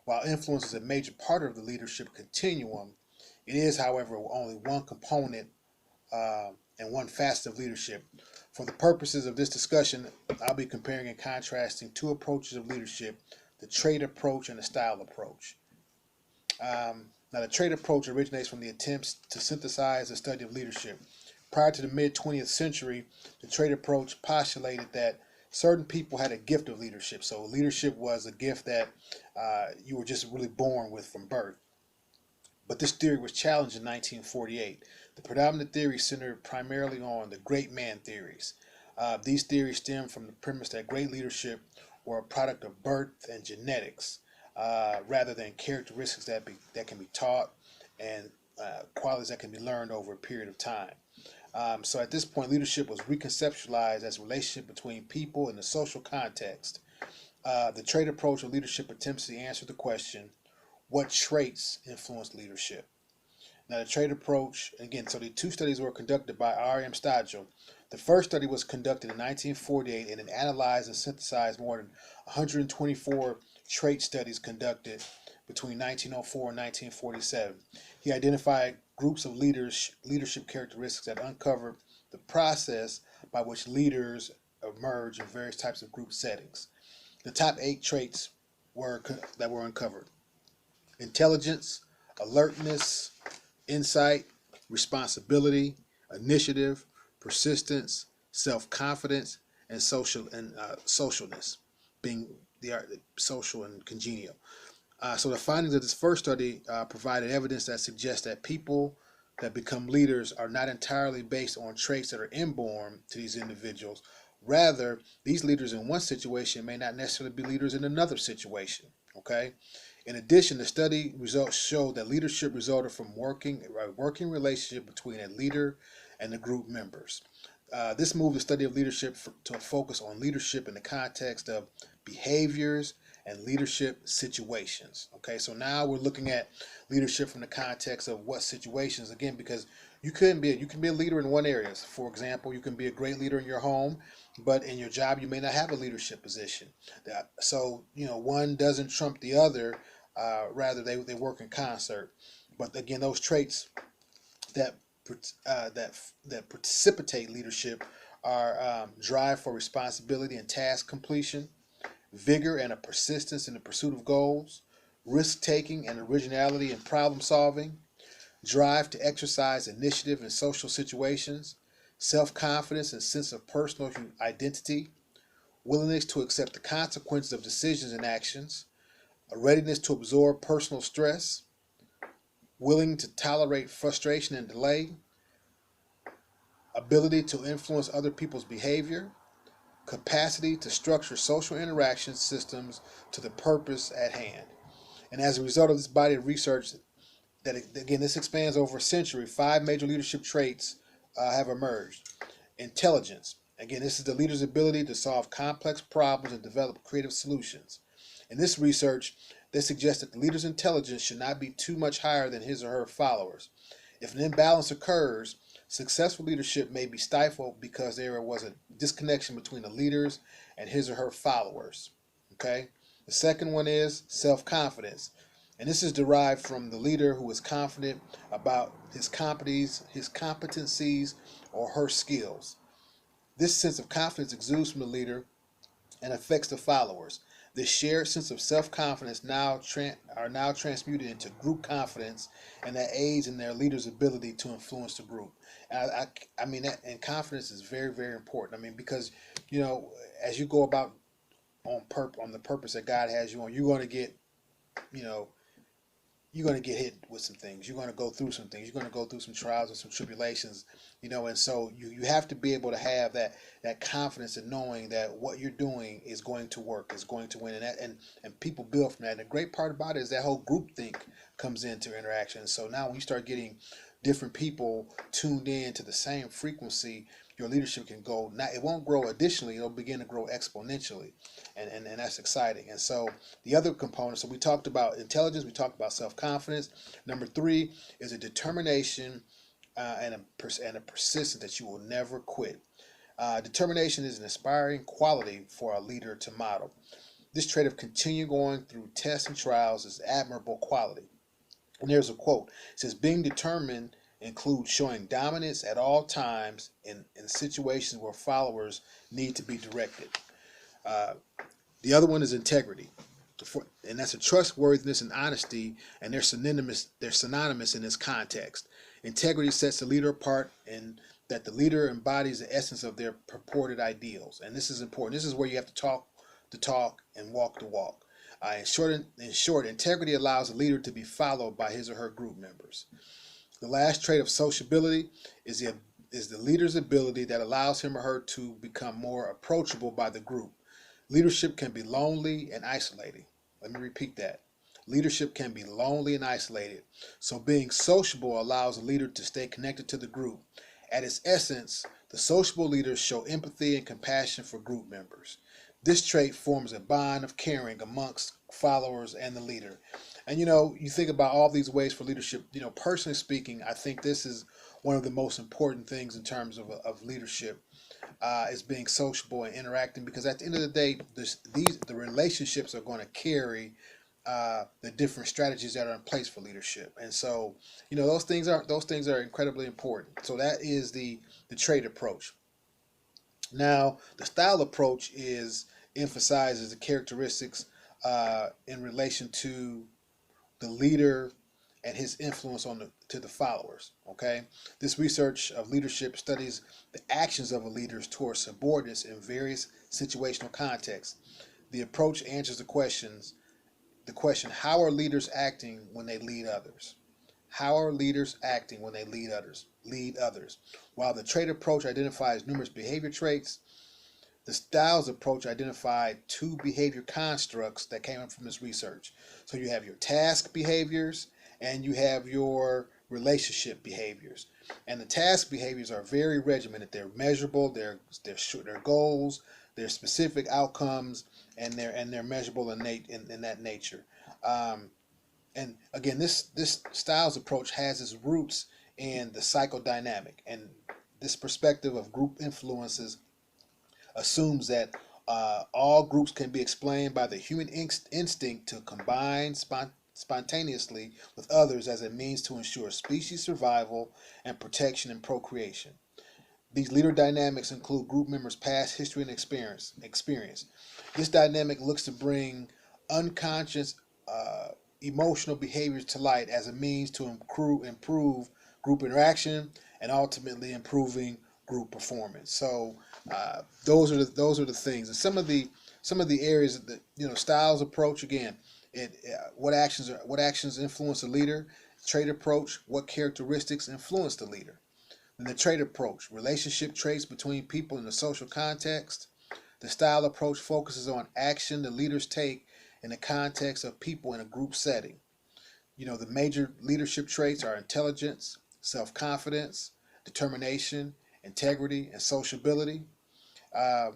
While influence is a major part of the leadership continuum, it is, however, only one component and one facet of leadership. For the purposes of this discussion, I'll be comparing and contrasting two approaches of leadership: the trait approach and the style approach. Now, the trait approach originates from the attempts to synthesize the study of leadership. Prior to the mid 20th century, the trait approach postulated that certain people had a gift of leadership. So, leadership was a gift that you were just really born with from birth. But this theory was challenged in 1948. The predominant theory centered primarily on the great man theories. These theories stem from the premise that great leadership were a product of birth and genetics, rather than characteristics that can be taught and qualities that can be learned over a period of time. So at this point, leadership was reconceptualized as a relationship between people in a social context. The trait approach of leadership attempts to answer the question: what traits influence leadership? Now, the trait approach, again, so the two studies were conducted by R.M. Stadgel. The first study was conducted in 1948 and it analyzed and synthesized more than 124 trait studies conducted between 1904 and 1947. He identified groups of leadership characteristics that uncovered the process by which leaders emerge in various types of group settings. The top 8 traits that were uncovered: intelligence, alertness, insight, responsibility, initiative, persistence, self-confidence, and socialness, being the social and congenial. So the findings of this first study provided evidence that suggests that people that become leaders are not entirely based on traits that are inborn to these individuals. Rather, these leaders in one situation may not necessarily be leaders in another situation. Okay. In addition, the study results showed that leadership resulted from a working relationship between a leader and the group members. This moved the study of leadership to a focus on leadership in the context of behaviors and leadership situations. Okay, so now we're looking at leadership from the context of what situations, again, because you can be a leader in one area. For example, you can be a great leader in your home, but in your job you may not have a leadership position. So one doesn't trump the other. Rather, they work in concert. But again, those traits that that precipitate leadership are drive for responsibility and task completion, vigor and a persistence in the pursuit of goals, risk taking and originality in problem solving, drive to exercise initiative in social situations, self confidence and sense of personal identity, willingness to accept the consequences of decisions and actions, a readiness to absorb personal stress, willing to tolerate frustration and delay, ability to influence other people's behavior, capacity to structure social interaction systems to the purpose at hand. And as a result of this body of research, that again, this expands over a century, 5 major leadership traits have emerged. Intelligence. Again, this is the leader's ability to solve complex problems and develop creative solutions. In this research, they suggest that the leader's intelligence should not be too much higher than his or her followers. If an imbalance occurs, successful leadership may be stifled because there was a disconnection between the leaders and his or her followers. Okay? The second one is self-confidence. And this is derived from the leader who is confident about his competencies, or her skills. This sense of confidence exudes from the leader and affects the followers. This shared sense of self-confidence are now transmuted into group confidence, and that aids in their leader's ability to influence the group. I mean that, and confidence is very, very important. I mean, because as you go about on the purpose that God has you on, you know you're going to get hit with some things. You're going to go through some things. You're going to go through some trials and some tribulations, and so you have to be able to have that confidence in knowing that what you're doing is going to work, is going to win, and people build from that. And the great part about it is that whole group think comes into interaction. So now when you start getting different people tuned in to the same frequency, your leadership can go. Not it won't grow additionally; it'll begin to grow exponentially, and that's exciting. And so the other components. So we talked about intelligence. We talked about self-confidence. Number 3 is a determination and a persistence that you will never quit. Determination is an inspiring quality for a leader to model. This trait of continue going through tests and trials is admirable quality. And there's a quote. It says, being determined includes showing dominance at all times in situations where followers need to be directed. Uh, the other one is integrity. And that's a trustworthiness and honesty, and they're synonymous. They're synonymous in this context. Integrity sets the leader apart, and that the leader embodies the essence of their purported ideals. And this is important. This is where you have to talk the talk and walk the walk. In short, integrity allows a leader to be followed by his or her group members. The last trait of sociability is the leader's ability that allows him or her to become more approachable by the group. Leadership can be lonely and isolating. Let me repeat that. Leadership can be lonely and isolated. So being sociable allows a leader to stay connected to the group. At its essence, the sociable leaders show empathy and compassion for group members. This trait forms a bond of caring amongst followers and the leader. And you think about all these ways for leadership. Personally speaking, I think this is one of the most important things in terms of leadership, is being sociable and interacting, because at the end of the day, the relationships are going to carry the different strategies that are in place for leadership. And so, those things are incredibly important. So that is the trait approach. Now, the style approach emphasizes the characteristics in relation to the leader and his influence to the followers. Okay, this research of leadership studies the actions of a leader towards subordinates in various situational contexts. The approach answers the question, how are leaders acting when they lead others? How are leaders acting when they lead others? While the trait approach identifies numerous behavior traits, the styles approach identified two behavior constructs that came up from this research. So you have your task behaviors and you have your relationship behaviors. And the task behaviors are very regimented. They're measurable. They're goals. They're specific outcomes, and they're measurable in that nature. And again, this styles approach has its roots in the psychodynamic, and this perspective of group influences assumes that all groups can be explained by the human instinct to combine spontaneously with others as a means to ensure species survival and protection and procreation. These leader dynamics include group members' past history and experience. This dynamic looks to bring unconscious emotional behaviors to light as a means to improve group interaction and ultimately improving group performance. So those are the things, and some of the areas that styles approach. Again, what actions influence a leader. Trait approach, what characteristics influence the leader. And the trait approach, relationship traits between people in a social context. The style approach focuses on action the leaders take in the context of people in a group setting. The major leadership traits are intelligence, self-confidence, determination, integrity, and sociability. Uh,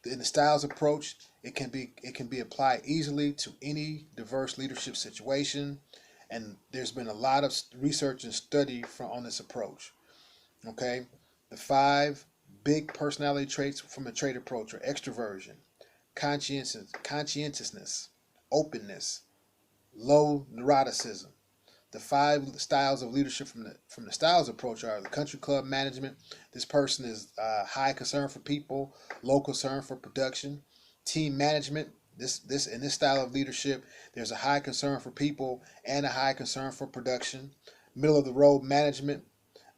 in the styles approach, it can be applied easily to any diverse leadership situation, and there's been a lot of research and study on this approach. Okay, the 5 big personality traits from the trait approach are extroversion, conscientiousness, openness, low neuroticism. The 5 styles of leadership from the styles approach are the country club management. This person is high concern for people, low concern for production. Team management. This in this style of leadership, there's a high concern for people and a high concern for production. Middle of the road management.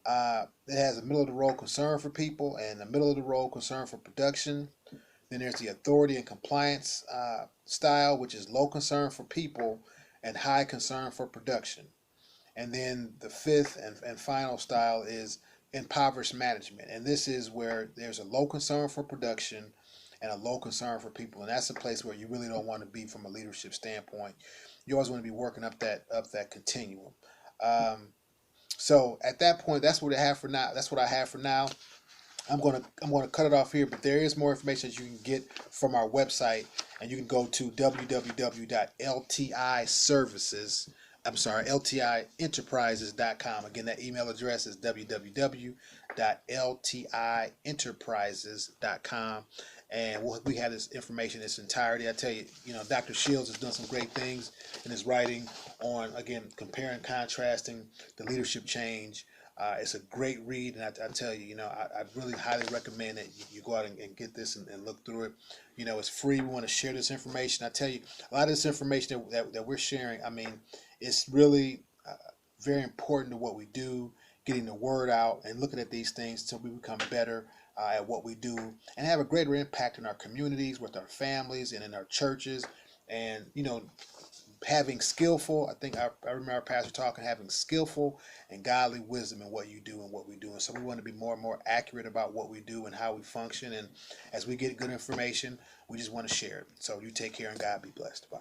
It has a middle of the road concern for people and a middle of the road concern for production. Then there's the authority and compliance style, which is low concern for people and high concern for production. And then the 5th and final style is impoverished management. And this is where there's a low concern for production and a low concern for people. And that's a place where you really don't want to be from a leadership standpoint. You always want to be working up that continuum. So at that point, that's what I have for now. I'm gonna cut it off here, but there is more information that you can get from our website, and you can go to LTIenterprises.com. Again, that email address is www.ltienterprises.com, and we have this information in its entirety. I tell you, Dr. Shields has done some great things in his writing on, again, comparing, contrasting the leadership change. It's a great read, and I tell you, I really highly recommend that you go out and get this and look through it. It's free. We want to share this information. I tell you, a lot of this information that we're sharing, I mean, it's really very important to what we do, getting the word out and looking at these things until we become better at what we do and have a greater impact in our communities, with our families, and in our churches. And, having skillful, I think I remember our pastor talking, having skillful and godly wisdom in what you do and what we do. And so we want to be more and more accurate about what we do and how we function. And as we get good information, we just want to share it. So you take care, and God be blessed. Bye.